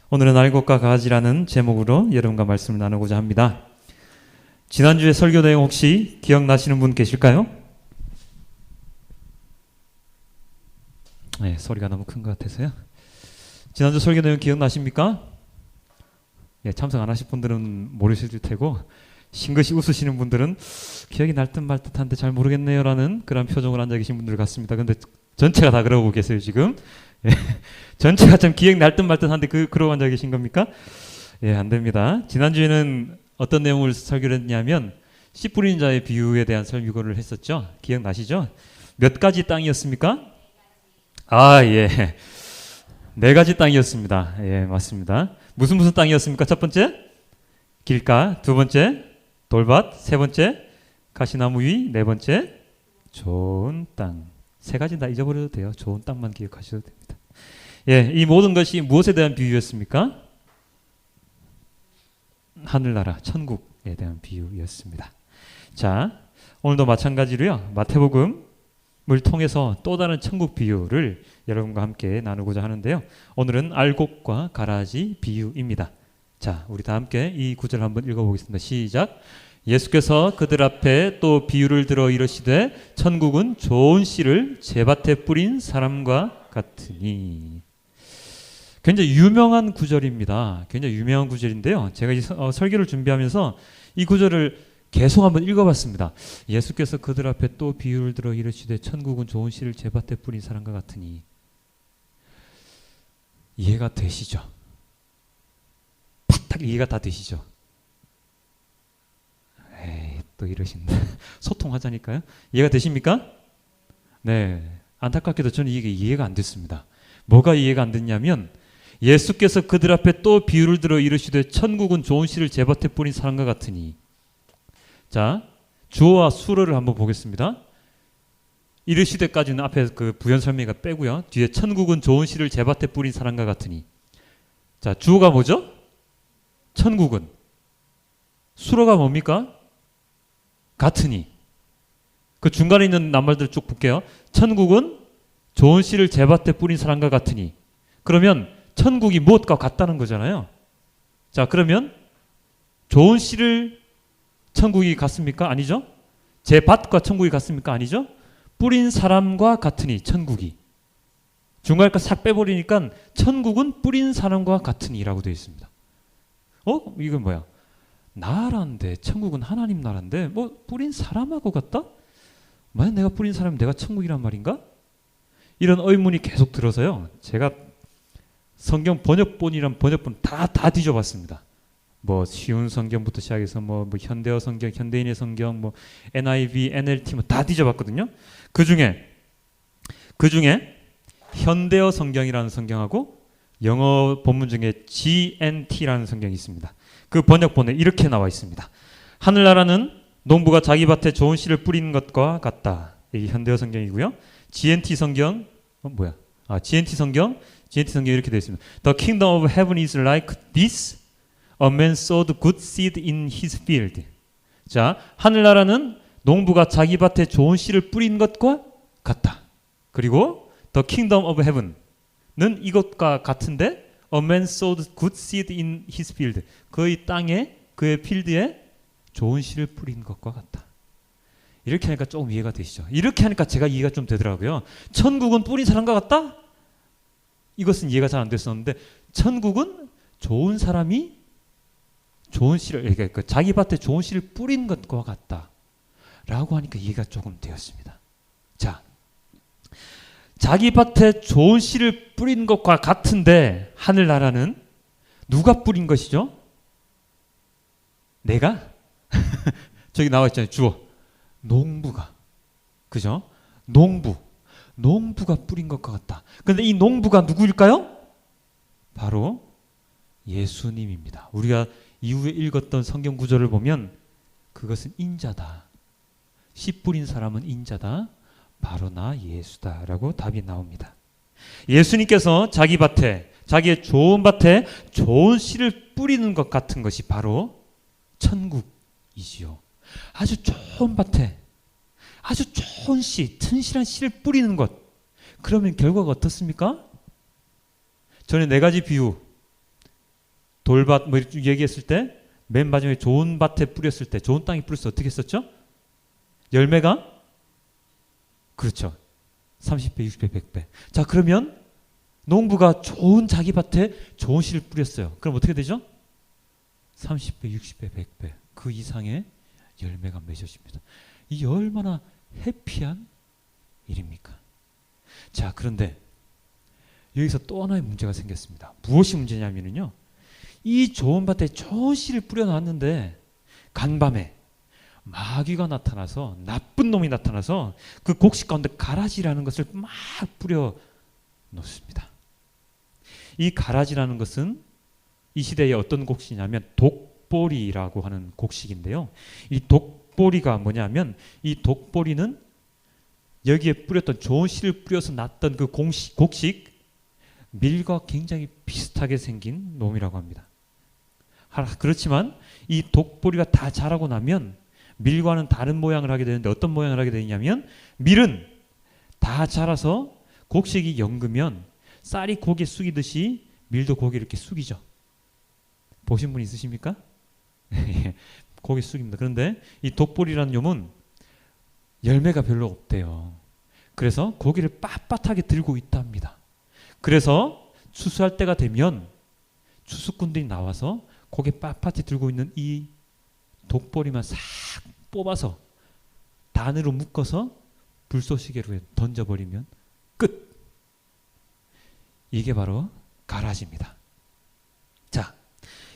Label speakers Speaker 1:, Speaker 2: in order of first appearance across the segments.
Speaker 1: 오늘은 알곡과 가지라는 제목으로 여러분과 말씀을 나누고자 합니다. 지난주에 설교 내용 혹시 기억나시는 분 계실까요? 네, 소리가 너무 큰 것 같아서요. 지난주 설교 내용 기억나십니까? 예, 참석 안 하실 분들은 모르실 테고 싱긋이 웃으시는 분들은 기억이 날 듯 말 듯한데 잘 모르겠네요 라는 그런 표정을 앉아 계신 분들 같습니다. 근데 전체가 다 그러고 계세요 지금. 예, 전체가 좀 기억 날 듯 말 듯한데 그러고 앉아 계신 겁니까? 예, 안 됩니다. 지난주에는 어떤 내용을 설교를 했냐면 씨 뿌리는 자의 비유에 대한 설교를 했었죠. 기억나시죠? 몇 가지 땅이었습니까? 아, 예. 네 가지 땅이었습니다. 예, 맞습니다. 무슨 땅이었습니까? 첫 번째, 길가. 두 번째, 돌밭. 세 번째, 가시나무 위. 네 번째, 좋은 땅. 세 가지 다 잊어버려도 돼요. 좋은 땅만 기억하셔도 됩니다. 예, 이 모든 것이 무엇에 대한 비유였습니까? 하늘나라, 천국에 대한 비유였습니다. 자, 오늘도 마찬가지로요. 마태복음을 통해서 또 다른 천국 비유를 여러분과 함께 나누고자 하는데요. 오늘은 알곡과 가라지 비유입니다. 자, 우리 다 함께 이 구절 한번 읽어보겠습니다. 시작. 예수께서 그들 앞에 또 비유를 들어 이르시되 천국은 좋은 씨를 제밭에 뿌린 사람과 같으니. 굉장히 유명한 구절입니다. 굉장히 유명한 구절인데요. 제가 이 설교를 준비하면서 이 구절을 계속 한번 읽어봤습니다. 예수께서 그들 앞에 또 비유를 들어 이르시되 천국은 좋은 씨를 제밭에 뿌린 사람과 같으니. 이해가 되시죠? 팍 이해가 다 되시죠? 에이, 또 이러신다. 소통하자니까요. 이해가 되십니까? 네. 안타깝게도 저는 이게 이해가 안 됐습니다. 뭐가 이해가 안 됐냐면 예수께서 그들 앞에 또 비유를 들어 이르시되 천국은 좋은 씨를 제밭에 뿌린 사람과 같으니. 자, 주어와 수어를 한번 보겠습니다. 이르시되까지는 앞에 그 부연 설명가 빼고요. 뒤에 천국은 좋은 씨를 제밭에 뿌린 사람과 같으니. 자, 주어가 뭐죠? 천국은. 수어가 뭡니까? 같으니. 그 중간에 있는 낱말들 쭉 볼게요. 천국은 좋은 씨를 제밭에 뿌린 사람과 같으니. 그러면 천국이 무엇과 같다는 거잖아요. 자, 그러면 좋은 씨를 천국이 같습니까? 아니죠. 제밭과 천국이 같습니까? 아니죠. 뿌린 사람과 같으니 천국이. 중간에 싹 빼버리니까 천국은 뿌린 사람과 같으니라고 되어 있습니다. 이건 뭐야? 나라인데 천국은 하나님 나라인데 뭐 뿌린 사람하고 같다? 만약 내가 뿌린 사람이 내가 천국이란 말인가? 이런 의문이 계속 들어서요. 제가 성경 번역본이란 번역본 다 뒤져봤습니다. 뭐 쉬운 성경부터 시작해서 뭐 현대어 성경, 현대인의 성경, 뭐 NIV, NLT 뭐 다 뒤져봤거든요. 그 중에 현대어 성경이라는 성경하고 영어 본문 중에 GNT라는 성경이 있습니다. 그 번역본에 이렇게 나와 있습니다. 하늘나라는 농부가 자기 밭에 좋은 씨를 뿌리는 것과 같다. 이게 현대어 성경이고요. GNT 성경 GNT 성경 이렇게 되어 있습니다. The kingdom of heaven is like this. A man sowed good seed in his field. 자, 하늘나라는 농부가 자기 밭에 좋은 씨를 뿌린 것과 같다. 그리고 The kingdom of heaven는 이것과 같은데 A man sowed good seed in his field. 그의 땅에, 그의 필드에 좋은 씨를 뿌린 것과 같다. 이렇게 하니까 조금 이해가 되시죠? 이렇게 하니까 제가 이해가 좀 되더라고요. 천국은 뿌린 사람과 같다? 이것은 이해가 잘 안 됐었는데 천국은 좋은 사람이 좋은 씨를, 그러니까 자기 밭에 좋은 씨를 뿌린 것과 같다 라고 하니까 이해가 조금 되었습니다. 자, 자기 밭에 좋은 씨를 뿌린 것과 같은데 하늘나라는 누가 뿌린 것이죠? 내가? 저기 나와 있잖아요. 주어. 농부가. 그죠? 농부가 뿌린 것과 같다. 그런데 이 농부가 누구일까요? 바로 예수님입니다. 우리가 이후에 읽었던 성경 구절을 보면 그것은 인자다. 씨 뿌린 사람은 인자다. 바로 나 예수다라고 답이 나옵니다. 예수님께서 자기 밭에, 자기의 좋은 밭에 좋은 씨를 뿌리는 것 같은 것이 바로 천국이지요. 아주 좋은 밭에 아주 좋은 씨, 튼실한 씨를 뿌리는 것. 그러면 결과가 어떻습니까? 전에 네 가지 비유 돌밭 뭐 이렇게 얘기했을 때 맨 마지막에 좋은 밭에 뿌렸을 때, 좋은 땅에 뿌렸을 때 어떻게 했었죠? 열매가 그렇죠. 30배, 60배, 100배. 자, 그러면 농부가 좋은 자기 밭에 좋은 씨를 뿌렸어요. 그럼 어떻게 되죠? 30배, 60배, 100배 그 이상의 열매가 맺어집니다. 이게 얼마나 해피한 일입니까? 자, 그런데 여기서 또 하나의 문제가 생겼습니다. 무엇이 문제냐면요, 이 좋은 밭에 좋은 씨를 뿌려놨는데 간밤에 마귀가 나타나서, 나쁜 놈이 나타나서 그 곡식 가운데 가라지라는 것을 막 뿌려 놓습니다. 이 가라지라는 것은 이 시대에 어떤 곡식이냐면 독보리라고 하는 곡식인데요. 이 독보리가 뭐냐면, 이 독보리는 여기에 뿌렸던 좋은 씨를 뿌려서 났던 그 곡식 밀과 굉장히 비슷하게 생긴 놈이라고 합니다. 그렇지만 이 독보리가 다 자라고 나면 밀과는 다른 모양을 하게 되는데, 어떤 모양을 하게 되냐면, 밀은 다 자라서 곡식이 연그면 쌀이 고개 숙이듯이 밀도 고개 이렇게 숙이죠. 보신 분 있으십니까? 고개 숙입니다. 그런데 이 독보리라는 놈은 열매가 별로 없대요. 그래서 고개를 빳빳하게 들고 있답니다. 그래서 추수할 때가 되면 추수꾼들이 나와서 고개 빳빳이 들고 있는 이 독보리만 싹 뽑아서 단으로 묶어서 불쏘시개로 던져버리면 끝. 이게 바로 가라지입니다. 자,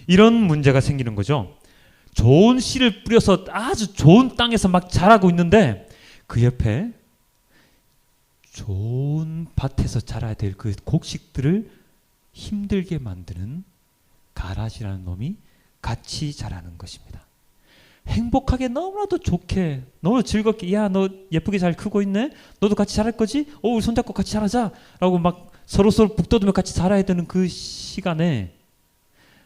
Speaker 1: 이런 문제가 생기는 거죠. 좋은 씨를 뿌려서 아주 좋은 땅에서 막 자라고 있는데 그 옆에 좋은 밭에서 자라야 될 그 곡식들을 힘들게 만드는 가라지라는 놈이 같이 자라는 것입니다. 행복하게, 너무나도 좋게, 너무 즐겁게, 야, 너 예쁘게 잘 크고 있네? 너도 같이 자랄 거지? 우리 손잡고 같이 자라자! 라고 막 서로서로 북돋으며 같이 자라야 되는 그 시간에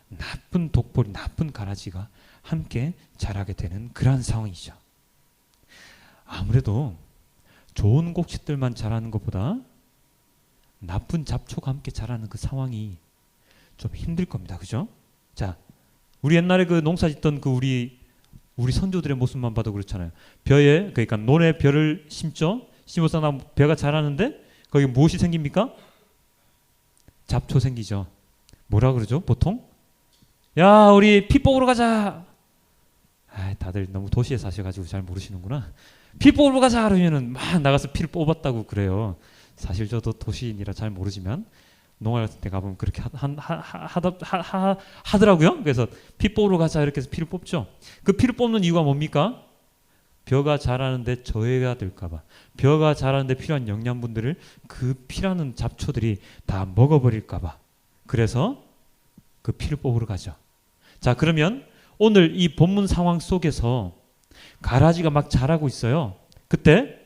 Speaker 1: 나쁜 독보리, 나쁜 가라지가 함께 자라게 되는 그러한 상황이죠. 아무래도 좋은 곡식들만 자라는 것보다 나쁜 잡초가 함께 자라는 그 상황이 좀 힘들 겁니다. 그죠? 자, 우리 옛날에 그 농사 짓던 그 우리 선조들의 모습만 봐도 그렇잖아요. 벼에, 그러니까 논에 벼를 심죠. 심어서 나 벼가 자라는데 거기 무엇이 생깁니까? 잡초 생기죠. 뭐라 그러죠? 보통? 야, 우리 피 뽑으러 가자. 다들 너무 도시에 사셔가지고 잘 모르시는구나. 피 뽑으러 가자 그러면은 막 나가서 피를 뽑았다고 그래요. 사실 저도 도시인이라 잘 모르지만 농활 같은 데 가보면 그렇게 하더라고요. 그래서 피 뽑으러 가자 이렇게 해서 피를 뽑죠. 그 피를 뽑는 이유가 뭡니까? 벼가 자라는데 저해가 될까봐, 벼가 자라는데 필요한 영양분들을 그 피라는 잡초들이 다 먹어버릴까봐, 그래서 그 피를 뽑으러 가죠. 자, 그러면 오늘 이 본문 상황 속에서 가라지가 막 자라고 있어요. 그때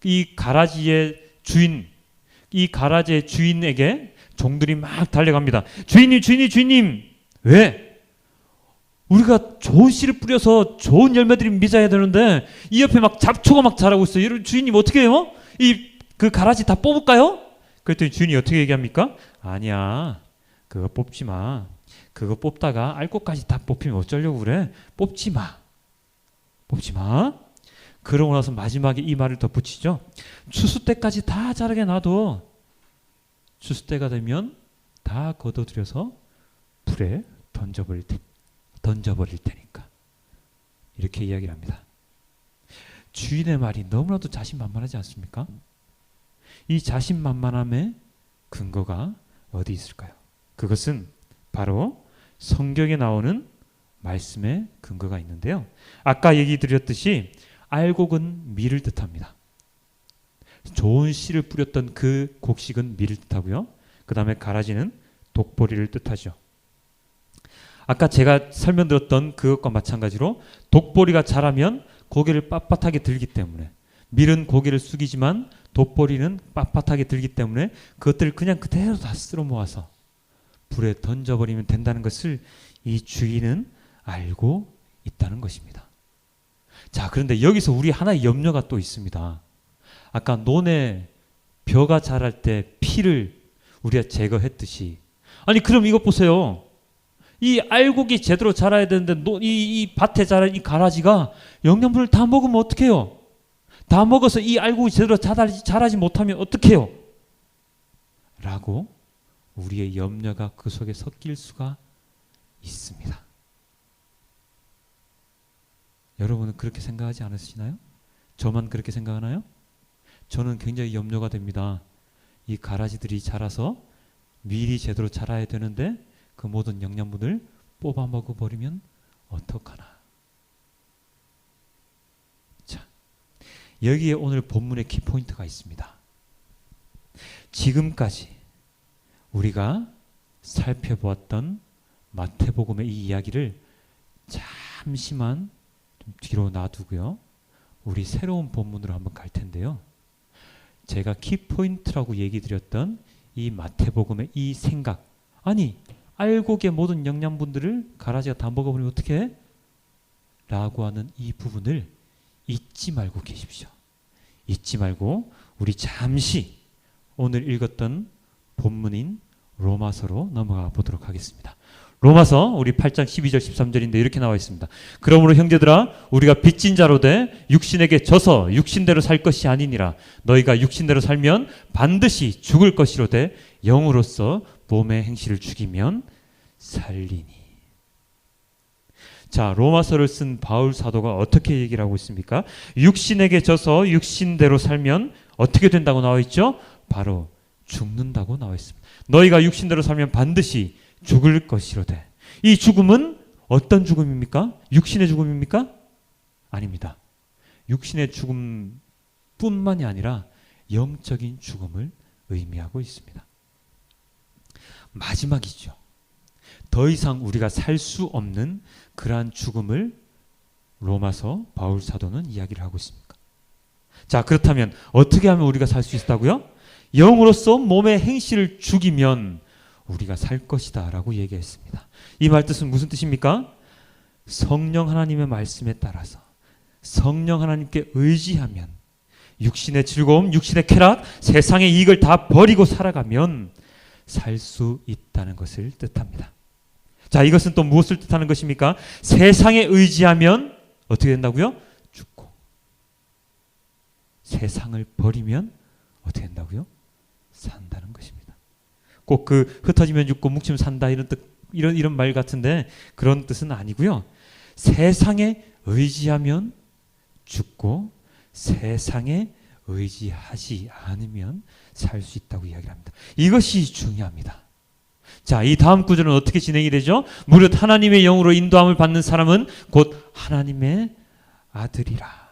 Speaker 1: 이 가라지의 주인에게 종들이 막 달려갑니다. 주인님. 왜? 우리가 좋은 씨를 뿌려서 좋은 열매들이 맺어야 되는데 이 옆에 막 잡초가 막 자라고 있어요. 이런 주인님 어떻게 해요? 그 가라지 다 뽑을까요? 그랬더니 주인이 어떻게 얘기합니까? 아니야, 그거 뽑지 마. 그거 뽑다가 알 것까지 다 뽑히면 어쩌려고 그래? 뽑지 마. 그러고 나서 마지막에 이 말을 덧붙이죠. 추수 때까지 다 자라게 놔둬. 추수 때가 되면 다 걷어들여서 불에 던져버릴 테니까. 이렇게 이야기를 합니다. 주인의 말이 너무나도 자신만만하지 않습니까? 이 자신만만함의 근거가 어디 있을까요? 그것은 바로 성경에 나오는 말씀에 근거가 있는데요. 아까 얘기 드렸듯이 알곡은 밀을 뜻합니다. 좋은 씨를 뿌렸던 그 곡식은 밀을 뜻하고요. 그 다음에 가라지는 독보리를 뜻하죠. 아까 제가 설명드렸던 그것과 마찬가지로 독보리가 자라면 고개를 빳빳하게 들기 때문에, 밀은 고개를 숙이지만 독보리는 빳빳하게 들기 때문에 그것들을 그냥 그대로 다 쓸어 모아서 불에 던져버리면 된다는 것을 이 주인은 알고 있다는 것입니다. 자, 그런데 여기서 우리 하나의 염려가 또 있습니다. 아까 논에 벼가 자랄 때 피를 우리가 제거했듯이, 아니 그럼 이것 보세요. 이 알곡이 제대로 자라야 되는데 이 밭에 자란 이 가라지가 영양분을 다 먹으면 어떡해요? 다 먹어서 이 알곡이 제대로 자라지 못하면 어떡해요? 라고 우리의 염려가 그 속에 섞일 수가 있습니다. 여러분은 그렇게 생각하지 않으시나요? 저만 그렇게 생각하나요? 저는 굉장히 염려가 됩니다. 이 가라지들이 자라서 밀이 제대로 자라야 되는데 그 모든 영양분을 뽑아 먹어버리면 어떡하나. 자, 여기에 오늘 본문의 키포인트가 있습니다. 지금까지 우리가 살펴보았던 마태복음의 이 이야기를 잠시만 좀 뒤로 놔두고요. 우리 새로운 본문으로 한번 갈 텐데요. 제가 키포인트라고 얘기 드렸던 이 마태복음의 이 생각, 아니 알곡의 모든 영양분들을 가라지가 다 먹어버리면 어떻게 해? 라고 하는 이 부분을 잊지 말고 계십시오. 잊지 말고 우리 잠시 오늘 읽었던 본문인 로마서로 넘어가 보도록 하겠습니다. 로마서 우리 8장 12절 13절인데 이렇게 나와 있습니다. 그러므로 형제들아 우리가 빚진 자로 돼 육신에게 져서 육신대로 살 것이 아니니라. 너희가 육신대로 살면 반드시 죽을 것이로 돼 영으로서 몸의 행실을 죽이면 살리니. 자, 로마서를 쓴 바울 사도가 어떻게 얘기를 하고 있습니까? 육신에게 져서 육신대로 살면 어떻게 된다고 나와 있죠? 바로 죽는다고 나와 있습니다. 너희가 육신대로 살면 반드시 죽을 것이로되. 이 죽음은 어떤 죽음입니까? 육신의 죽음입니까? 아닙니다. 육신의 죽음뿐만이 아니라 영적인 죽음을 의미하고 있습니다. 마지막이죠. 더 이상 우리가 살 수 없는 그러한 죽음을 로마서 바울 사도는 이야기를 하고 있습니다. 자, 그렇다면 어떻게 하면 우리가 살 수 있다고요? 영으로서 몸의 행실을 죽이면 우리가 살 것이다 라고 얘기했습니다. 이 말 뜻은 무슨 뜻입니까? 성령 하나님의 말씀에 따라서 성령 하나님께 의지하면 육신의 즐거움, 육신의 쾌락, 세상의 이익을 다 버리고 살아가면 살 수 있다는 것을 뜻합니다. 자, 이것은 또 무엇을 뜻하는 것입니까? 세상에 의지하면 어떻게 된다고요? 죽고. 세상을 버리면 어떻게 된다고요? 산다는 것입니다. 꼭 그 흩어지면 죽고 뭉치면 산다 이런 뜻, 이런 말 같은데 그런 뜻은 아니고요. 세상에 의지하면 죽고 세상에 의지하지 않으면 살 수 있다고 이야기를 합니다. 이것이 중요합니다. 자, 이 다음 구절은 어떻게 진행이 되죠? 무릇 하나님의 영으로 인도함을 받는 사람은 곧 하나님의 아들이라.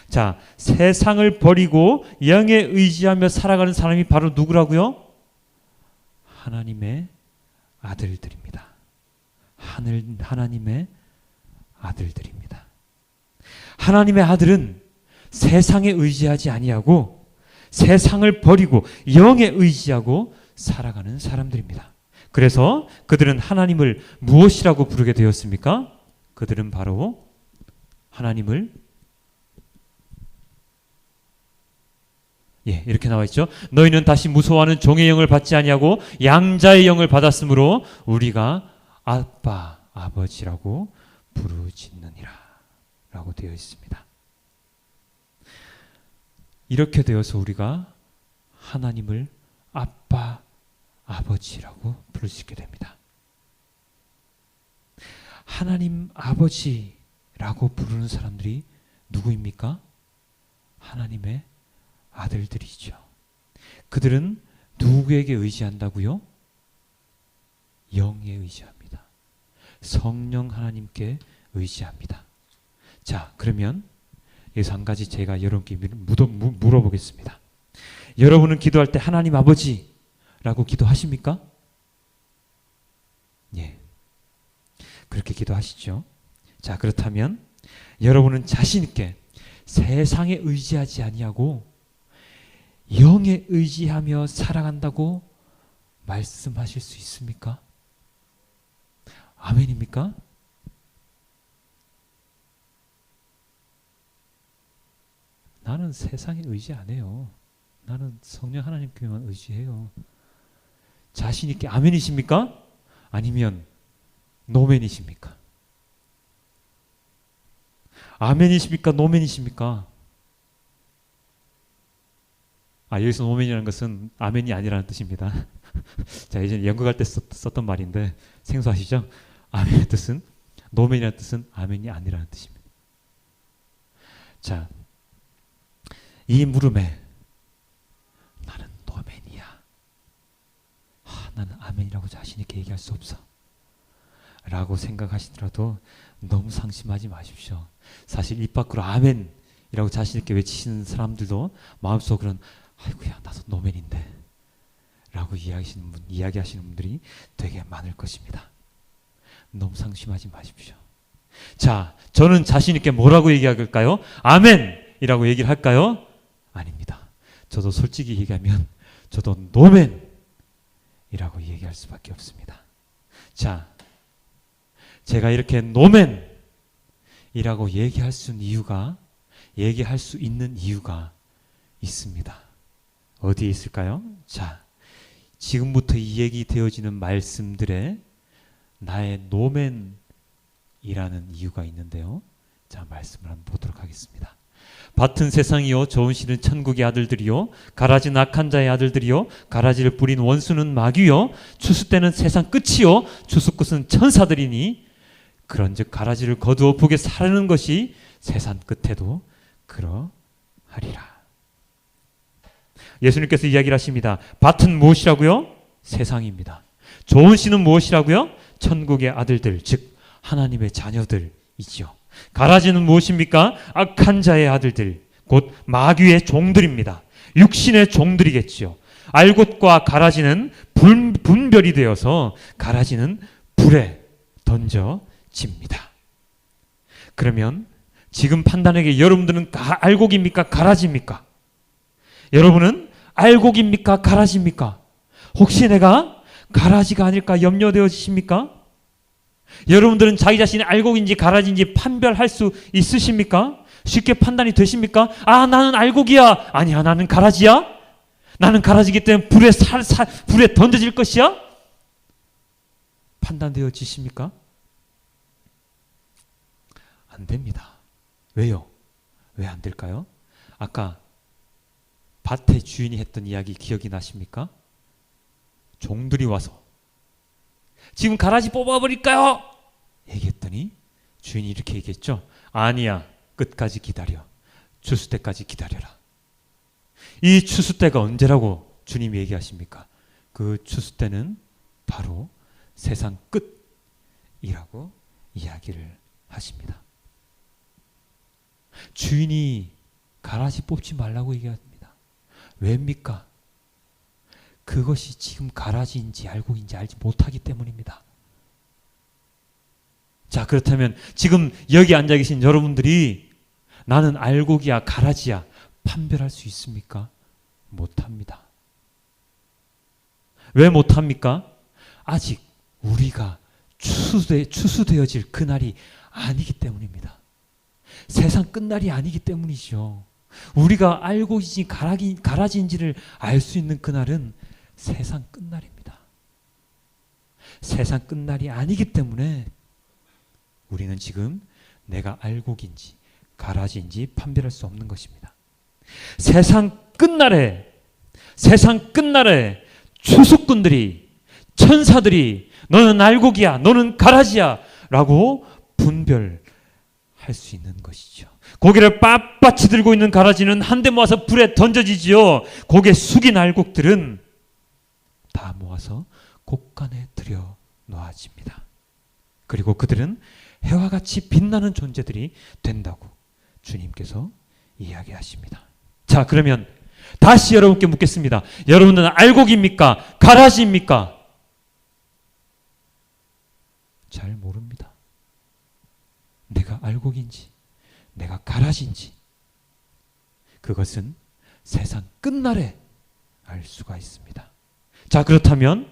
Speaker 1: 자, 세상을 버리고 영에 의지하며 살아가는 사람이 바로 누구라고요? 하나님의 아들들입니다. 하나님의 아들들입니다. 하나님의 아들은 세상에 의지하지 아니하고 세상을 버리고 영에 의지하고 살아가는 사람들입니다. 그래서 그들은 하나님을 무엇이라고 부르게 되었습니까? 그들은 바로 하나님을 이렇게 나와 있죠. 너희는 다시 무서워하는 종의 영을 받지 아니하고 양자의 영을 받았으므로 우리가 아빠, 아버지라고 부르짖느니라 라고 되어 있습니다. 이렇게 되어서 우리가 하나님을 아빠, 아버지라고 부를 수 있게 됩니다. 하나님 아버지라고 부르는 사람들이 누구입니까? 하나님의 아들들이죠. 그들은 누구에게 의지한다고요? 영에 의지합니다. 성령 하나님께 의지합니다. 자, 그러면 여기서 한 가지 제가 여러분께 물어보겠습니다. 여러분은 기도할 때 하나님 아버지라고 기도하십니까? 예, 그렇게 기도하시죠. 자, 그렇다면 여러분은 자신 있게 세상에 의지하지 아니하고 영에 의지하며 살아간다고 말씀하실 수 있습니까? 아멘입니까? 나는 세상에 의지 안 해요. 나는 성령 하나님께만 의지해요. 자신 있게 아멘이십니까? 아니면 노맨이십니까? 아멘이십니까? 노맨이십니까? 여기서 노맨이라는 것은 아멘이 아니라는 뜻입니다. 자, 예전에 연극할 때 썼던 말인데 생소하시죠? 아멘의 뜻은, 노맨이라는 뜻은 아멘이 아니라는 뜻입니다. 자, 이 물음에 나는 노맨이야, 나는 아멘이라고 자신 있게 얘기할 수 없어 라고 생각하시더라도 너무 상심하지 마십시오. 사실 입 밖으로 아멘이라고 자신 있게 외치시는 사람들도 마음속으로는 아이고야, 나도 노맨인데 라고 이야기하시는 분들이 되게 많을 것입니다. 너무 상심하지 마십시오. 자, 저는 자신 있게 뭐라고 얘기할까요? 아멘이라고 얘기를 할까요? 아닙니다. 저도 솔직히 얘기하면 저도 노맨이라고 얘기할 수밖에 없습니다. 자, 제가 이렇게 노맨이라고 얘기할 수 있는 이유가 있습니다. 어디에 있을까요? 자, 지금부터 이 얘기 되어지는 말씀들에 나의 노맨이라는 이유가 있는데요. 자, 말씀을 한번 보도록 하겠습니다. 밭은 세상이요, 좋은 씨는 천국의 아들들이요, 가라진 악한 자의 아들들이요, 가라지를 뿌린 원수는 마귀요, 추수 때는 세상 끝이요, 추수 끝은 천사들이니 그런즉 가라지를 거두어 북에 사르는 것이 세상 끝에도 그러하리라. 예수님께서 이야기를 하십니다. 밭은 무엇이라고요? 세상입니다. 좋은 씨는 무엇이라고요? 천국의 아들들, 즉 하나님의 자녀들이지요. 가라지는 무엇입니까? 악한 자의 아들들, 곧 마귀의 종들입니다. 육신의 종들이겠지요. 알곡과 가라지는 분별이 되어서 가라지는 불에 던져집니다. 그러면 지금 판단하기에 여러분들은 알곡입니까? 가라지입니까? 여러분은 알곡입니까? 가라지입니까? 혹시 내가 가라지가 아닐까 염려되어지십니까? 여러분들은 자기 자신이 알곡인지 가라지인지 판별할 수 있으십니까? 쉽게 판단이 되십니까? 나는 알곡이야. 아니야, 나는 가라지야. 나는 가라지기 때문에 불에 던져질 것이야. 판단되어지십니까? 안 됩니다. 왜요? 왜 안 될까요? 아까 밭의 주인이 했던 이야기 기억이 나십니까? 종들이 와서 지금 가라지 뽑아버릴까요? 얘기했더니 주인이 이렇게 얘기했죠. 아니야, 끝까지 기다려. 추수 때까지 기다려라. 이 추수 때가 언제라고 주님이 얘기하십니까? 그 추수 때는 바로 세상 끝이라고 이야기를 하십니다. 주인이 가라지 뽑지 말라고 얘기합니다. 왜입니까? 그것이 지금 가라지인지 알곡인지 알지 못하기 때문입니다. 자, 그렇다면 지금 여기 앉아 계신 여러분들이 나는 알곡이야, 가라지야 판별할 수 있습니까? 못합니다. 왜 못합니까? 아직 우리가 추수되어질 그날이 아니기 때문입니다. 세상 끝날이 아니기 때문이죠. 우리가 알곡인지 가라지인지를 알 수 있는 그날은 세상 끝날입니다. 세상 끝날이 아니기 때문에 우리는 지금 내가 알곡인지 가라지인지 판별할 수 없는 것입니다. 세상 끝날에 추수꾼들이, 천사들이 너는 알곡이야, 너는 가라지야 라고 분별할 수 있는 것이죠. 고개를 빳빳이 들고 있는 가라지는 한 대 모아서 불에 던져지지요. 고개 숙인 알곡들은 다 모아서 곡간에 들여 놓아집니다. 그리고 그들은 해와 같이 빛나는 존재들이 된다고 주님께서 이야기하십니다. 자, 그러면 다시 여러분께 묻겠습니다. 여러분은 알곡입니까? 가라지입니까? 잘 모릅니다. 내가 알곡인지 내가 가라지인지 그것은 세상 끝날에 알 수가 있습니다. 자, 그렇다면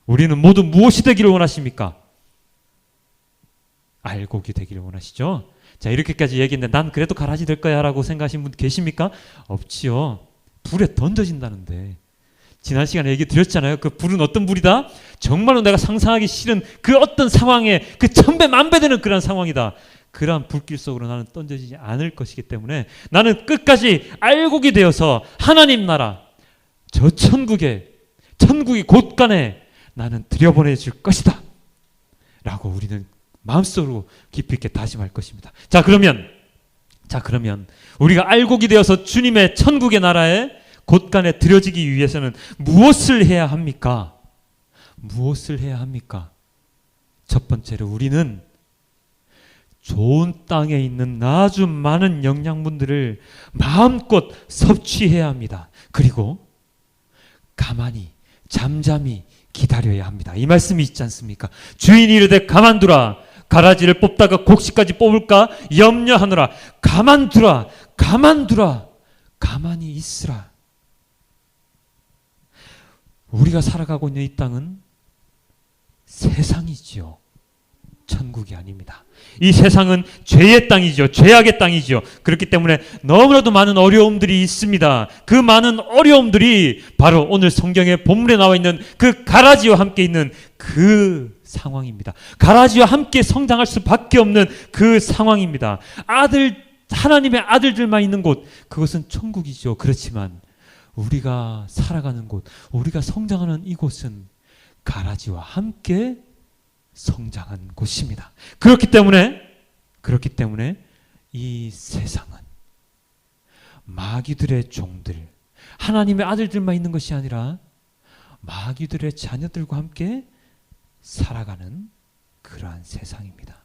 Speaker 1: 우리는 모두 무엇이 되기를 원하십니까? 알곡이 되기를 원하시죠? 자, 이렇게까지 얘기했는데 난 그래도 가라지 될 거야 라고 생각하시는 분 계십니까? 없지요. 불에 던져진다는데 지난 시간에 얘기 드렸잖아요. 그 불은 어떤 불이다? 정말로 내가 상상하기 싫은 그 어떤 상황에 그 천배 만배 되는 그런 상황이다. 그러한 불길 속으로 나는 던져지지 않을 것이기 때문에 나는 끝까지 알곡이 되어서 하나님 나라 저 천국이 곳간에 나는 들여보내줄 것이다 라고 우리는 마음속으로 깊이 있게 다짐할 것입니다. 자 그러면 우리가 알곡이 되어서 주님의 천국의 나라에 곳간에 들여지기 위해서는 무엇을 해야 합니까? 무엇을 해야 합니까? 첫 번째로 우리는 좋은 땅에 있는 아주 많은 영양분들을 마음껏 섭취해야 합니다. 그리고 가만히 잠잠히 기다려야 합니다. 이 말씀이 있지 않습니까? 주인이 이르되 가만두라. 가라지를 뽑다가 곡식까지 뽑을까 염려하노라. 가만두라. 가만히 있으라. 우리가 살아가고 있는 이 땅은 세상이지요. 천국이 아닙니다. 이 세상은 죄의 땅이죠. 죄악의 땅이죠. 그렇기 때문에 너무나도 많은 어려움들이 있습니다. 그 많은 어려움들이 바로 오늘 성경의 본문에 나와 있는 그 가라지와 함께 있는 그 상황입니다. 가라지와 함께 성장할 수밖에 없는 그 상황입니다. 하나님의 아들들만 있는 곳, 그것은 천국이죠. 그렇지만 우리가 살아가는 곳, 우리가 성장하는 이곳은 가라지와 함께 성장한 곳입니다. 그렇기 때문에 이 세상은 마귀들의 종들, 하나님의 아들들만 있는 것이 아니라 마귀들의 자녀들과 함께 살아가는 그러한 세상입니다.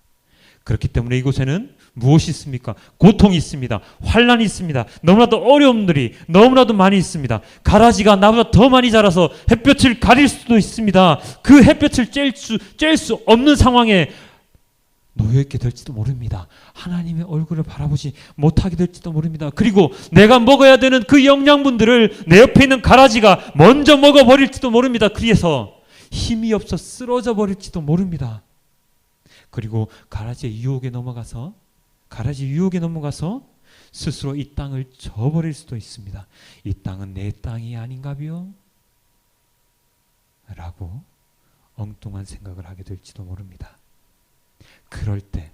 Speaker 1: 그렇기 때문에 이곳에는 무엇이 있습니까? 고통이 있습니다. 환난이 있습니다. 너무나도 어려움들이 너무나도 많이 있습니다. 가라지가 나보다 더 많이 자라서 햇볕을 가릴 수도 있습니다. 그 햇볕을 쬐일 수 없는 상황에 놓여있게 될지도 모릅니다. 하나님의 얼굴을 바라보지 못하게 될지도 모릅니다. 그리고 내가 먹어야 되는 그 영양분들을 내 옆에 있는 가라지가 먼저 먹어버릴지도 모릅니다. 그래서 힘이 없어 쓰러져 버릴지도 모릅니다. 그리고 가라지의 유혹에 넘어가서 스스로 이 땅을 저버릴 수도 있습니다. 이 땅은 내 땅이 아닌가비요? 라고 엉뚱한 생각을 하게 될지도 모릅니다. 그럴 때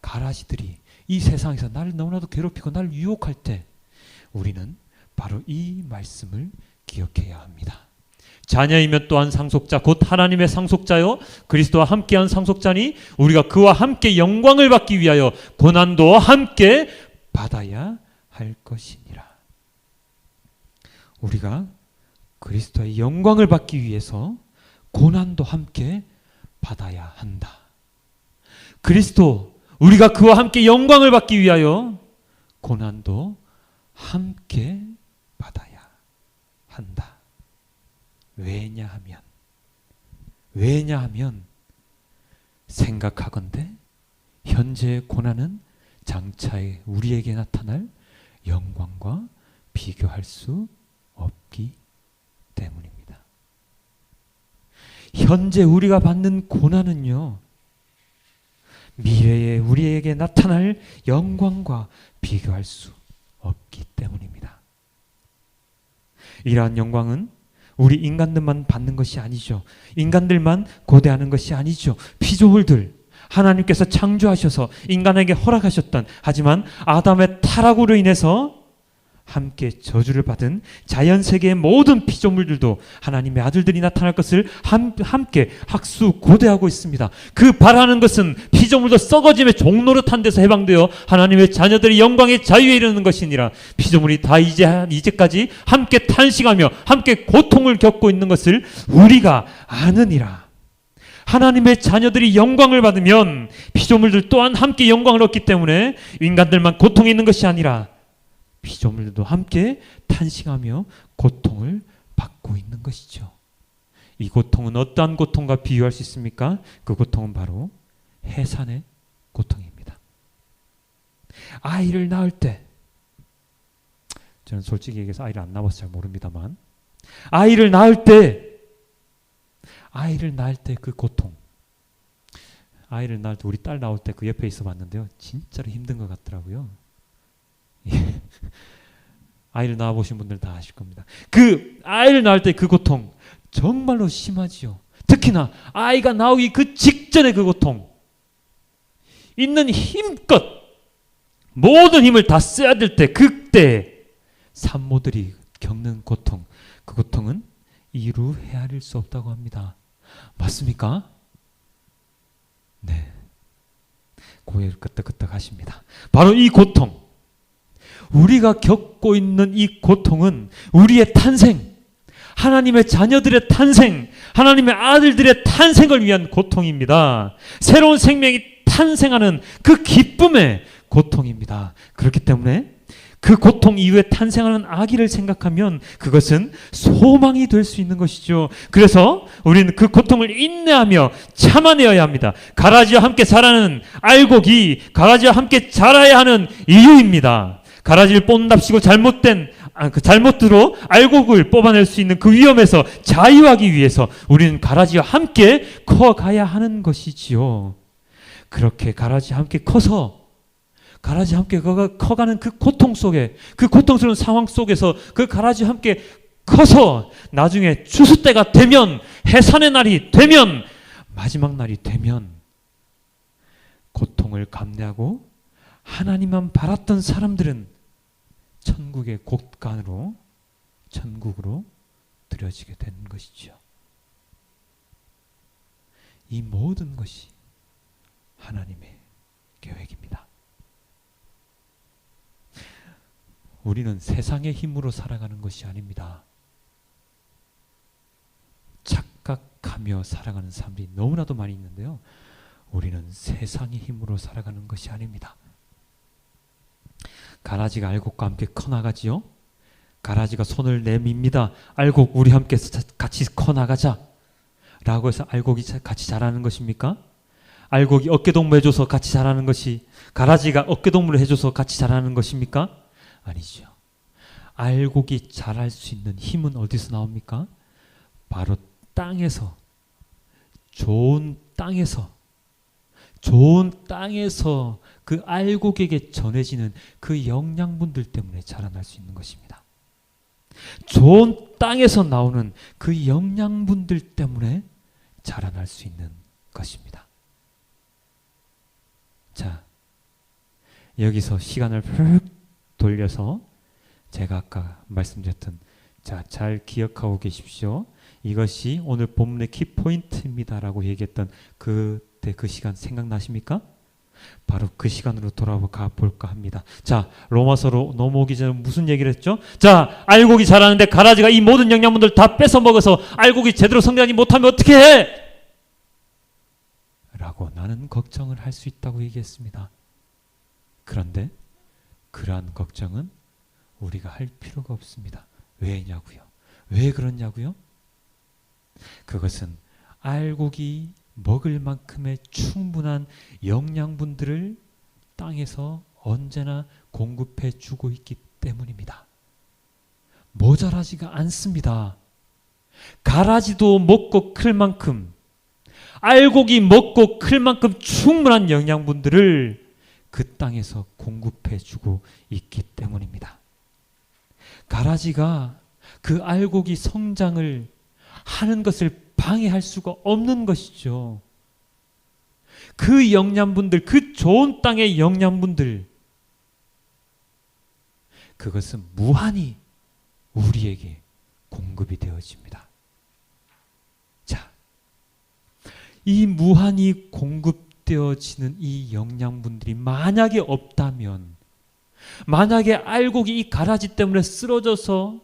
Speaker 1: 가라지들이 이 세상에서 나를 너무나도 괴롭히고 나를 유혹할 때 우리는 바로 이 말씀을 기억해야 합니다. 자녀이면 또한 상속자 곧 하나님의 상속자요 그리스도와 함께한 상속자니 우리가 그와 함께 영광을 받기 위하여 고난도 함께 받아야 할 것이니라. 우리가 그리스도의 영광을 받기 위해서 고난도 함께 받아야 한다. 그리스도 우리가 그와 함께 영광을 받기 위하여 고난도 함께 받아야 한다. 왜냐하면 생각하건대 현재의 고난은 장차에 우리에게 나타날 영광과 비교할 수 없기 때문입니다. 현재 우리가 받는 고난은요, 미래에 우리에게 나타날 영광과 비교할 수 없기 때문입니다. 이러한 영광은 우리 인간들만 받는 것이 아니죠. 인간들만 고대하는 것이 아니죠. 피조물들, 하나님께서 창조하셔서 인간에게 허락하셨던, 하지만 아담의 타락으로 인해서 함께 저주를 받은 자연세계의 모든 피조물들도 하나님의 아들들이 나타날 것을 함께 학수고대하고 있습니다. 그 바라는 것은 피조물도 썩어짐의 종노릇한 데서 해방되어 하나님의 자녀들의 영광의 자유에 이르는 것이니라. 피조물이 다 이제까지 함께 탄식하며 함께 고통을 겪고 있는 것을 우리가 아느니라. 하나님의 자녀들이 영광을 받으면 피조물들 또한 함께 영광을 얻기 때문에 인간들만 고통이 있는 것이 아니라 피조물들도 함께 탄식하며 고통을 받고 있는 것이죠. 이 고통은 어떠한 고통과 비유할 수 있습니까? 그 고통은 바로 해산의 고통입니다. 아이를 낳을 때, 저는 솔직히 얘기해서 아이를 안 낳아서 잘 모릅니다만, 아이를 낳을 때 그 고통, 아이를 낳을 때 우리 딸 나올 때 그 옆에 있어 봤는데요, 진짜로 힘든 것 같더라고요. 아이를 낳아보신 분들 다 아실 겁니다. 그 아이를 낳을 때 그 고통 정말로 심하지요. 특히나 아이가 나오기 그 직전의 그 고통, 있는 힘껏 모든 힘을 다 써야 될 때, 그때 산모들이 겪는 고통, 그 고통은 이루 헤아릴 수 없다고 합니다. 맞습니까? 네. 고개를 끄덕끄덕 하십니다. 바로 이 고통, 우리가 겪고 있는 이 고통은 우리의 탄생, 하나님의 자녀들의 탄생, 하나님의 아들들의 탄생을 위한 고통입니다. 새로운 생명이 탄생하는 그 기쁨의 고통입니다. 그렇기 때문에 그 고통 이후에 탄생하는 아기를 생각하면 그것은 소망이 될 수 있는 것이죠. 그래서 우리는 그 고통을 인내하며 참아내어야 합니다. 가라지와 함께 자라는 알곡이 가라지와 함께 자라야 하는 이유입니다. 가라지를 뽑는답시고 잘못으로 알곡을 뽑아낼 수 있는 그 위험에서 자유하기 위해서 우리는 가라지와 함께 커가야 하는 것이지요. 그렇게 가라지와 함께 커서 가라지와 함께 커가는 그 고통 속에, 그 고통스러운 상황 속에서 그 가라지와 함께 커서 나중에 추수 때가 되면, 해산의 날이 되면, 마지막 날이 되면 고통을 감내하고 하나님만 바랐던 사람들은 천국의 곳간으로, 천국으로 들여지게 되는 것이죠. 이 모든 것이 하나님의 계획입니다. 우리는 세상의 힘으로 살아가는 것이 아닙니다. 착각하며 살아가는 사람들이 너무나도 많이 있는데요. 우리는 세상의 힘으로 살아가는 것이 아닙니다. 가라지가 알곡과 함께 커나가지요. 가라지가 손을 내밉니다. 알곡 우리 함께 같이 커나가자 라고 해서 알곡이 같이 자라는 것입니까? 알곡이 어깨동무 해줘서 같이 자라는 것이 가라지가 어깨동무를 해줘서 같이 자라는 것입니까? 아니죠. 알곡이 자랄 수 있는 힘은 어디서 나옵니까? 바로 땅에서, 좋은 땅에서 그 알곡에게 전해지는 그 영양분들 때문에 자라날 수 있는 것입니다. 좋은 땅에서 나오는 그 영양분들 때문에 자라날 수 있는 것입니다. 자, 여기서 시간을 푹 돌려서 제가 아까 말씀드렸던, 자, 잘 기억하고 계십시오. 이것이 오늘 본문의 키포인트입니다 라고 얘기했던 그때 그 시간 생각나십니까? 바로 그 시간으로 돌아가 볼까 합니다. 자, 로마서로 넘어오기 전에 무슨 얘기를 했죠? 자, 알곡이 자라는데 가라지가 이 모든 영양분들 다 뺏어 먹어서 알곡이 제대로 성장하지 못하면 어떻게 해? 라고 나는 걱정을 할 수 있다고 얘기했습니다. 그런데 그러한 걱정은 우리가 할 필요가 없습니다. 왜냐고요? 왜 그러냐고요? 그것은 알곡이 먹을 만큼의 충분한 영양분들을 땅에서 언제나 공급해 주고 있기 때문입니다. 모자라지가 않습니다. 가라지도 먹고 클 만큼, 알곡이 먹고 클 만큼 충분한 영양분들을 그 땅에서 공급해 주고 있기 때문입니다. 가라지가 그 알곡이 성장을 하는 것을 방해할 수가 없는 것이죠. 그 영양분들, 그 좋은 땅의 영양분들, 그것은 무한히 우리에게 공급이 되어집니다. 자, 이 무한히 공급되어지는 이 영양분들이 만약에 없다면, 만약에 알곡이 이 가라지 때문에 쓰러져서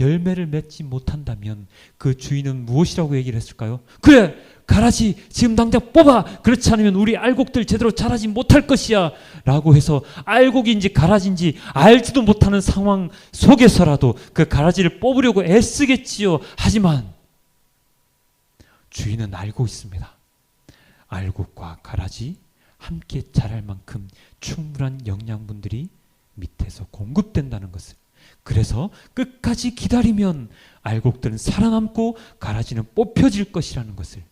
Speaker 1: 열매를 맺지 못한다면 그 주인은 무엇이라고 얘기를 했을까요? 그래, 가라지 지금 당장 뽑아! 그렇지 않으면 우리 알곡들 제대로 자라지 못할 것이야 라고 해서 알곡인지 가라지인지 알지도 못하는 상황 속에서라도 그 가라지를 뽑으려고 애쓰겠지요. 하지만 주인은 알고 있습니다. 알곡과 가라지 함께 자랄 만큼 충분한 영양분들이 밑에서 공급된다는 것을, 그래서 끝까지 기다리면 알곡들은 살아남고 가라지는 뽑혀질 것이라는 것을,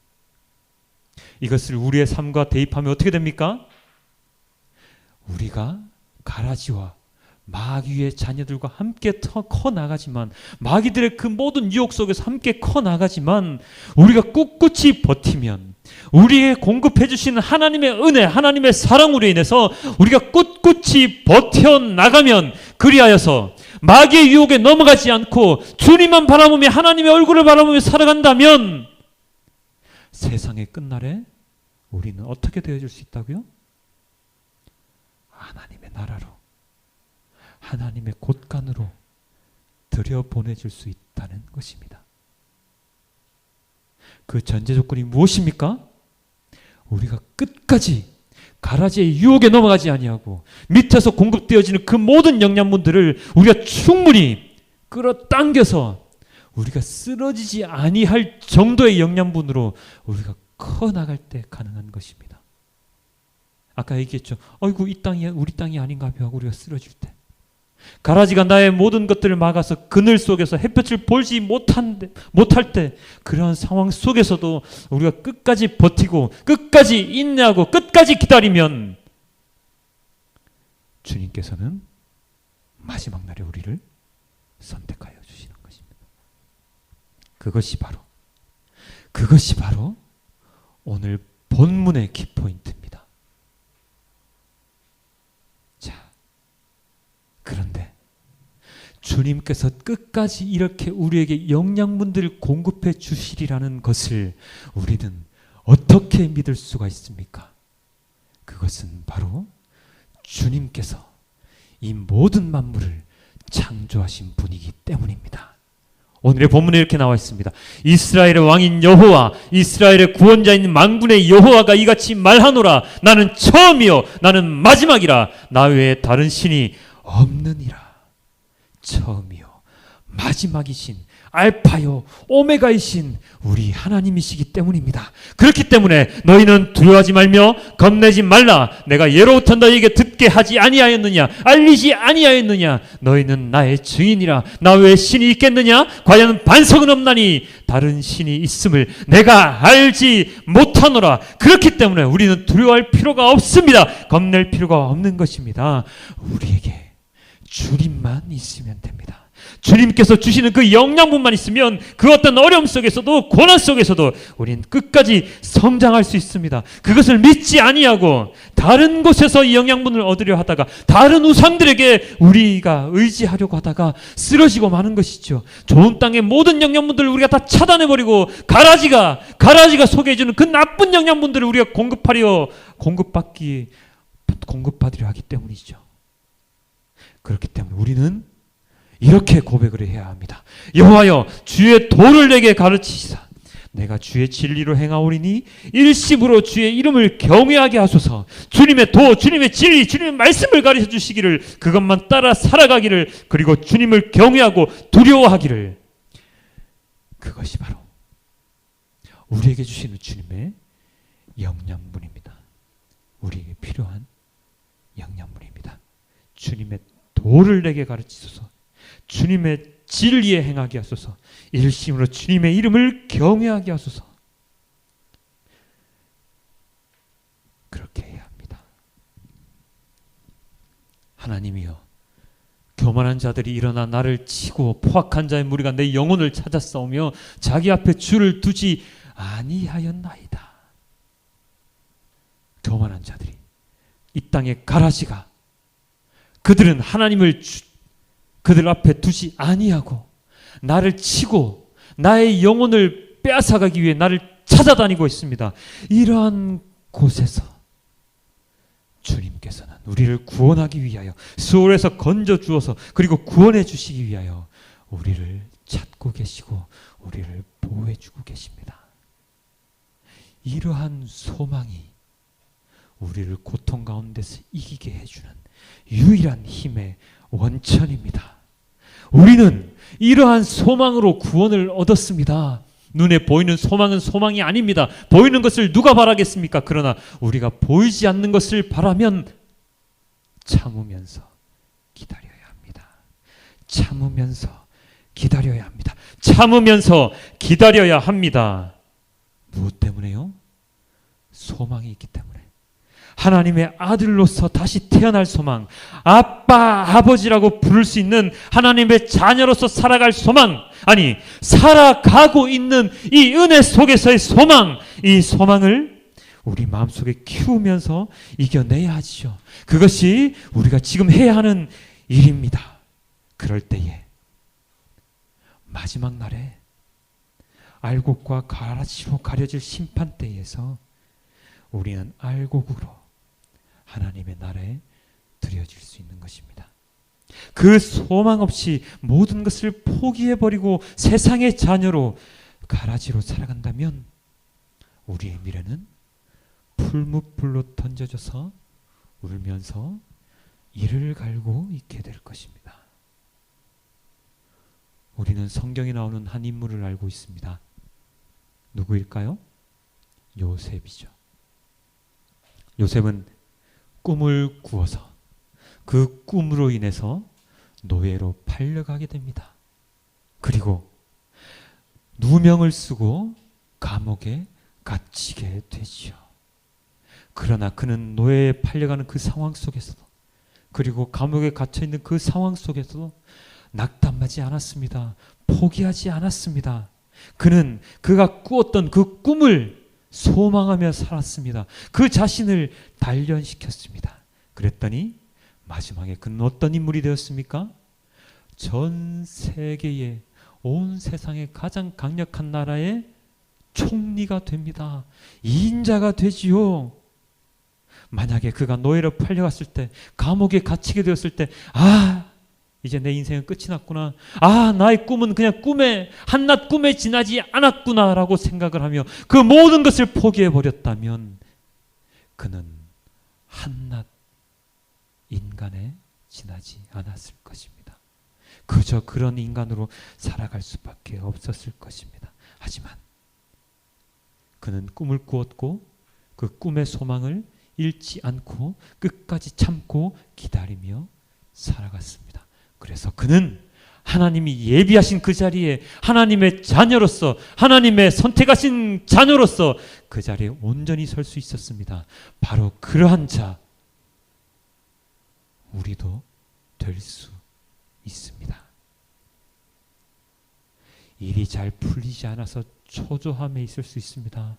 Speaker 1: 이것을 우리의 삶과 대입하면 어떻게 됩니까? 우리가 가라지와 마귀의 자녀들과 함께 커 나가지만, 마귀들의 그 모든 유혹 속에서 함께 커 나가지만, 우리가 꿋꿋이 버티면, 우리의 공급해 주시는 하나님의 은혜, 하나님의 사랑으로 인해서 우리가 꿋꿋이 버텨 나가면, 그리하여서 마귀의 유혹에 넘어가지 않고 주님만 바라보며 하나님의 얼굴을 바라보며 살아간다면, 세상의 끝날에 우리는 어떻게 되어질 수 있다고요? 하나님의 나라로, 하나님의 곳간으로 들여보내질 수 있다는 것입니다. 그 전제 조건이 무엇입니까? 우리가 끝까지 가라지의 유혹에 넘어가지 아니하고 밑에서 공급되어지는 그 모든 영양분들을 우리가 충분히 끌어당겨서 우리가 쓰러지지 아니할 정도의 영양분으로 우리가 커 나갈 때 가능한 것입니다. 아까 얘기했죠. 어이구, 이 땅이 우리 땅이 아닌가 하고 우리가 쓰러질 때, 가라지가 나의 모든 것들을 막아서 그늘 속에서 햇볕을 보지 못할 때, 그러한 상황 속에서도 우리가 끝까지 버티고 끝까지 인내하고 끝까지 기다리면 주님께서는 마지막 날에 우리를 선택하여 주시는 것입니다. 그것이 바로 오늘 본문의 키포인트입니다. 자, 그런데 주님께서 끝까지 이렇게 우리에게 영양분들을 공급해 주시리라는 것을 우리는 어떻게 믿을 수가 있습니까? 그것은 바로 주님께서 이 모든 만물을 창조하신 분이기 때문입니다. 오늘의 본문에 이렇게 나와 있습니다. 이스라엘의 왕인 여호와, 이스라엘의 구원자인 만군의 여호와가 이같이 말하노라. 나는 처음이요 나는 마지막이라. 나 외에 다른 신이 없느니라. 처음이요 마지막이신 알파요 오메가이신 우리 하나님이시기 때문입니다. 그렇기 때문에 너희는 두려워하지 말며 겁내지 말라. 내가 예로부터 너희에게 듣게 하지 아니하였느냐, 알리지 아니하였느냐. 너희는 나의 증인이라. 나 외에 신이 있겠느냐? 과연 반석은 없나니 다른 신이 있음을 내가 알지 못하노라. 그렇기 때문에 우리는 두려워할 필요가 없습니다. 겁낼 필요가 없는 것입니다. 우리에게 주님만 있으면 됩니다. 주님께서 주시는 그 영양분만 있으면 그 어떤 어려움 속에서도 고난 속에서도 우리는 끝까지 성장할 수 있습니다. 그것을 믿지 아니하고 다른 곳에서 이 영양분을 얻으려 하다가 다른 우상들에게 우리가 의지하려고 하다가 쓰러지고 마는 것이죠. 좋은 땅의 모든 영양분들을 우리가 다 차단해버리고 가라지가 소개해주는 그 나쁜 영양분들을 우리가 공급받으려 하기 때문이죠. 그렇기 때문에 우리는 이렇게 고백을 해야 합니다. 여호와여, 주의 도를 내게 가르치시사 내가 주의 진리로 행하오리니 일심으로 주의 이름을 경외하게 하소서. 주님의 도, 주님의 진리, 주님의 말씀을 가르쳐 주시기를, 그것만 따라 살아가기를, 그리고 주님을 경외하고 두려워하기를. 그것이 바로 우리에게 주시는 주님의 영양분입니다. 우리에게 필요한 영양분입니다. 주님의 도를 내게 가르치소서. 주님의 진리에 행하게 하소서. 일심으로 주님의 이름을 경외하게 하소서. 그렇게 해야 합니다. 하나님이여, 교만한 자들이 일어나 나를 치고 포악한 자의 무리가 내 영혼을 찾아 싸우며 자기 앞에 줄을 두지 아니하였나이다. 교만한 자들이, 이 땅의 가라지가, 그들은 하나님을 그들 앞에 두지 아니하고 나를 치고 나의 영혼을 빼앗아가기 위해 나를 찾아다니고 있습니다. 이러한 곳에서 주님께서는 우리를 구원하기 위하여, 수월에서 건져 주어서 그리고 구원해 주시기 위하여 우리를 찾고 계시고 우리를 보호해 주고 계십니다. 이러한 소망이 우리를 고통 가운데서 이기게 해주는 유일한 힘의 원천입니다. 우리는 이러한 소망으로 구원을 얻었습니다. 눈에 보이는 소망은 소망이 아닙니다. 보이는 것을 누가 바라겠습니까? 그러나 우리가 보이지 않는 것을 바라면 참으면서 기다려야 합니다. 참으면서 기다려야 합니다. 참으면서 기다려야 합니다. 무엇 때문에요? 소망이 있기 때문에. 하나님의 아들로서 다시 태어날 소망, 아빠, 아버지라고 부를 수 있는 하나님의 자녀로서 살아갈 소망, 아니 살아가고 있는 이 은혜 속에서의 소망, 이 소망을 우리 마음속에 키우면서 이겨내야 하지요. 그것이 우리가 지금 해야 하는 일입니다. 그럴 때에 마지막 날에 알곡과 가라지로 가려질 심판대에서 우리는 알곡으로 하나님의 나라에 드려질 수 있는 것입니다. 그 소망 없이 모든 것을 포기해버리고 세상의 자녀로 가라지로 살아간다면 우리의 미래는 풀무불로 던져져서 울면서 이를 갈고 있게 될 것입니다. 우리는 성경에 나오는 한 인물을 알고 있습니다. 누구일까요? 요셉이죠. 요셉은 꿈을 꾸어서 그 꿈으로 인해서 노예로 팔려가게 됩니다. 그리고 누명을 쓰고 감옥에 갇히게 되지요. 그러나 그는 노예에 팔려가는 그 상황 속에서도, 그리고 감옥에 갇혀있는 그 상황 속에서도 낙담하지 않았습니다. 포기하지 않았습니다. 그는 그가 꾸었던 그 꿈을 소망하며 살았습니다. 그 자신을 단련시켰습니다. 그랬더니 마지막에 그는 어떤 인물이 되었습니까? 전 세계의, 온 세상의 가장 강력한 나라의 총리가 됩니다. 인자가 되지요. 만약에 그가 노예로 팔려갔을 때, 감옥에 갇히게 되었을 때, 이제 내 인생은 끝이 났구나. 나의 꿈은 그냥 한낱 꿈에 지나지 않았구나 라고 생각을 하며 그 모든 것을 포기해버렸다면 그는 한낱 인간에 지나지 않았을 것입니다. 그저 그런 인간으로 살아갈 수밖에 없었을 것입니다. 하지만 그는 꿈을 꾸었고 그 꿈의 소망을 잃지 않고 끝까지 참고 기다리며 살아갔습니다. 그래서 그는 하나님이 예비하신 그 자리에 하나님의 자녀로서, 하나님의 선택하신 자녀로서 그 자리에 온전히 설 수 있었습니다. 바로 그러한 자, 우리도 될 수 있습니다. 일이 잘 풀리지 않아서 초조함에 있을 수 있습니다.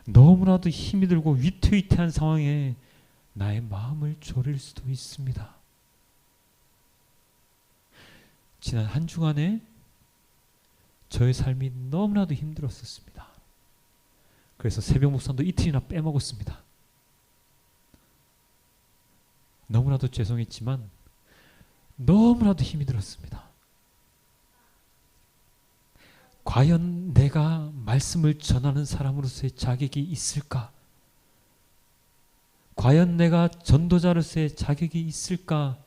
Speaker 1: 너무나도 힘이 들고 위태위태한 상황에 나의 마음을 졸일 수도 있습니다. 지난 한 주간에 저의 삶이 너무나도 힘들었었습니다. 그래서 새벽 묵상도 이틀이나 빼먹었습니다. 너무나도 죄송했지만 너무나도 힘이 들었습니다. 과연 내가 말씀을 전하는 사람으로서의 자격이 있을까? 과연 내가 전도자로서의 자격이 있을까?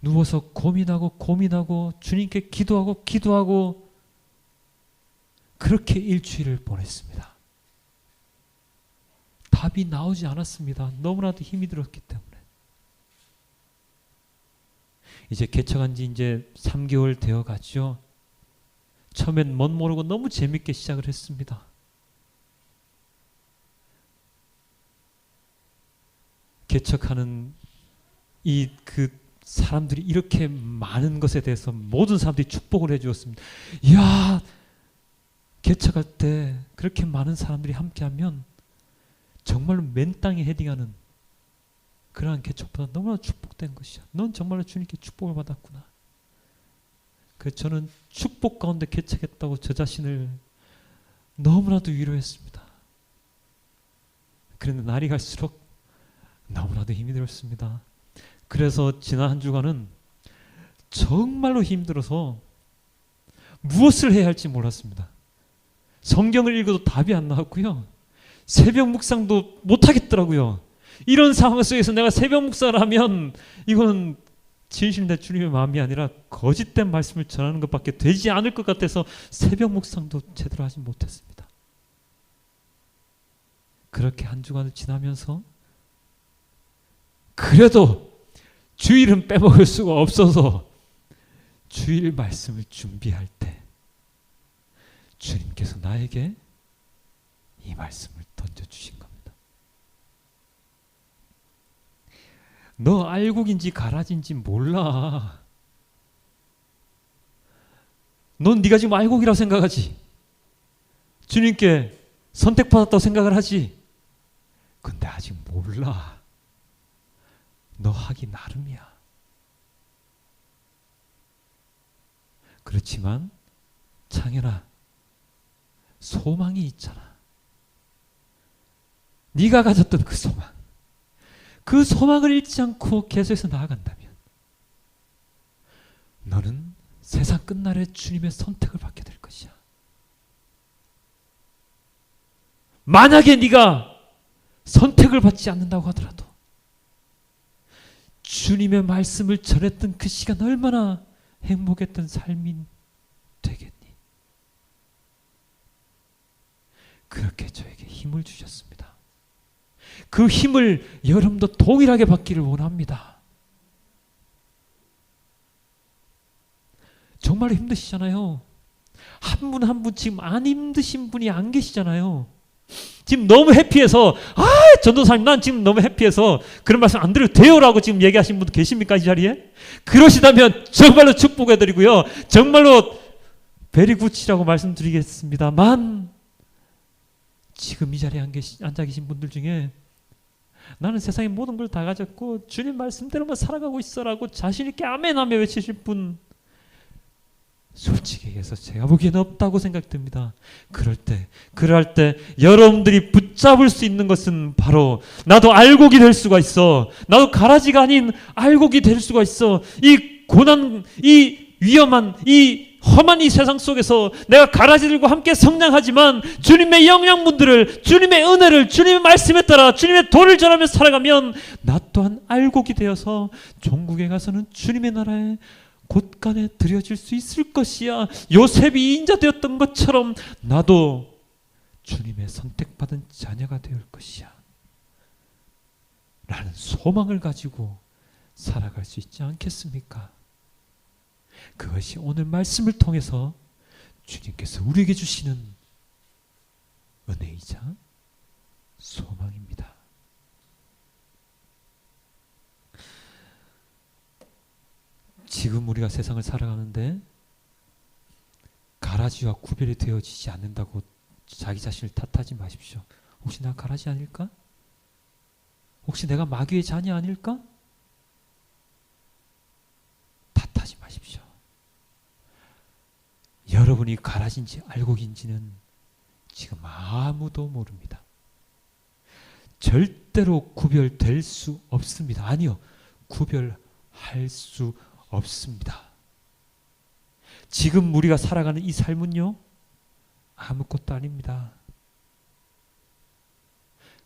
Speaker 1: 누워서 고민하고 주님께 기도하고 그렇게 일주일을 보냈습니다. 답이 나오지 않았습니다. 너무나도 힘이 들었기 때문에. 이제 개척한 지 이제 3개월 되어 갔죠. 처음엔 멋 모르고 너무 재밌게 시작을 했습니다. 개척하는 그 사람들이 이렇게 많은 것에 대해서 모든 사람들이 축복을 해주었습니다. 이야, 개척할 때 그렇게 많은 사람들이 함께하면 정말로 맨 땅에 헤딩하는 그러한 개척보다 너무나 축복된 것이야. 넌 정말로 주님께 축복을 받았구나. 그래서 저는 축복 가운데 개척했다고 저 자신을 너무나도 위로했습니다. 그런데 날이 갈수록 너무나도 힘이 들었습니다. 그래서 지난 한 주간은 정말로 힘들어서 무엇을 해야 할지 몰랐습니다. 성경을 읽어도 답이 안 나왔고요. 새벽 묵상도 못하겠더라고요. 이런 상황 속에서 내가 새벽 묵상을 하면 이거는 진실된 주님의 마음이 아니라 거짓된 말씀을 전하는 것밖에 되지 않을 것 같아서 새벽 묵상도 제대로 하지 못했습니다. 그렇게 한 주간을 지나면서 그래도 주일은 빼먹을 수가 없어서 주일 말씀을 준비할 때 주님께서 나에게 이 말씀을 던져주신 겁니다. 너 알곡인지 가라지인지 몰라. 넌 네가 지금 알곡이라고 생각하지. 주님께 선택받았다고 생각을 하지. 근데 아직 몰라. 너 하기 나름이야. 그렇지만 창현아, 소망이 있잖아. 네가 가졌던 그 소망, 그 소망을 잃지 않고 계속해서 나아간다면 너는 세상 끝날에 주님의 선택을 받게 될 것이야. 만약에 네가 선택을 받지 않는다고 하더라도 주님의 말씀을 전했던 그 시간 얼마나 행복했던 삶이 되겠니? 그렇게 저에게 힘을 주셨습니다. 그 힘을 여러분도 동일하게 받기를 원합니다. 정말 힘드시잖아요. 한 분 한 분 지금 안 힘드신 분이 안 계시잖아요. 지금 너무 해피해서 전도사님 난 지금 너무 해피해서 그런 말씀 안 드려도 돼요라고 지금 얘기하신 분도 계십니까? 이 자리에? 그러시다면 정말로 축복해드리고요. 정말로 베리굿이라고 말씀드리겠습니다만 지금 이 자리에 앉아 계신 분들 중에 나는 세상의 모든 걸 다 가졌고 주님 말씀대로만 살아가고 있어라고 자신 있게 아멘하며 외치실 분 솔직히 얘기해서 제가 보기에는 없다고 생각됩니다. 그럴 때 여러분들이 붙잡을 수 있는 것은 바로 나도 알곡이 될 수가 있어. 나도 가라지가 아닌 알곡이 될 수가 있어. 이 고난, 이 위험한, 이 험한 이 세상 속에서 내가 가라지들과 함께 성장하지만 주님의 영양분들을, 주님의 은혜를, 주님의 말씀에 따라 주님의 도를 전하며 살아가면 나 또한 알곡이 되어서 종국에 가서는 주님의 나라에 곳간에 들여질 수 있을 것이야. 요셉이 인자 되었던 것처럼 나도 주님의 선택받은 자녀가 될 것이야. 라는 소망을 가지고 살아갈 수 있지 않겠습니까? 그것이 오늘 말씀을 통해서 주님께서 우리에게 주시는 은혜이자 소망입니다. 지금 우리가 세상을 살아가는데 가라지와 구별이 되어지지 않는다고 자기 자신을 탓하지 마십시오. 혹시 나 가라지 아닐까? 혹시 내가 마귀의 자녀 아닐까? 탓하지 마십시오. 여러분이 가라지인지 알곡인지는 지금 아무도 모릅니다. 절대로 구별될 수 없습니다. 아니요, 구별할 수 없습니다. 지금 우리가 살아가는 이 삶은요, 아무것도 아닙니다.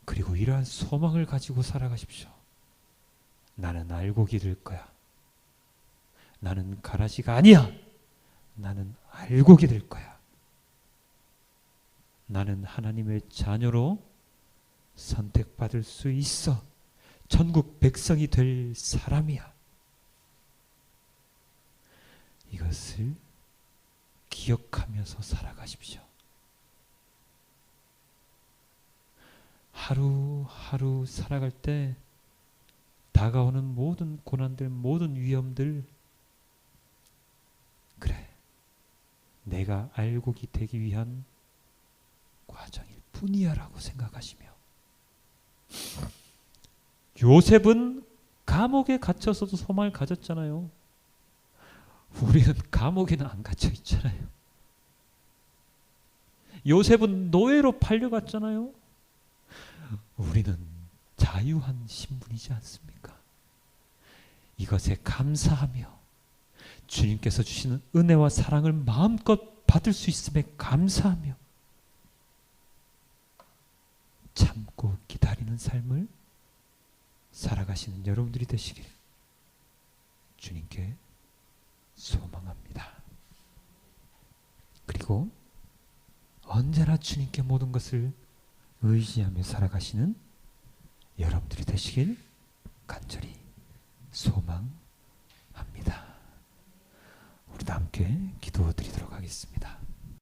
Speaker 1: 그리고 이러한 소망을 가지고 살아가십시오. 나는 알곡이 될 거야. 나는 가라지가 아니야. 나는 알곡이 될 거야. 나는 하나님의 자녀로 선택받을 수 있어. 천국 백성이 될 사람이야. 이것을 기억하면서 살아가십시오. 하루하루 살아갈 때 다가오는 모든 고난들, 모든 위험들, 그래, 내가 알곡이 되기 위한 과정일 뿐이야 라고 생각하시며, 요셉은 감옥에 갇혀서도 소망을 가졌잖아요. 우리는 감옥에는 안 갇혀 있잖아요. 요셉은 노예로 팔려갔잖아요. 우리는 자유한 신분이지 않습니까? 이것에 감사하며 주님께서 주시는 은혜와 사랑을 마음껏 받을 수 있음에 감사하며 참고 기다리는 삶을 살아가시는 여러분들이 되시길 주님께 소망합니다. 그리고 언제나 주님께 모든 것을 의지하며 살아가시는 여러분들이 되시길 간절히 소망합니다. 우리도 함께 기도드리도록 하겠습니다.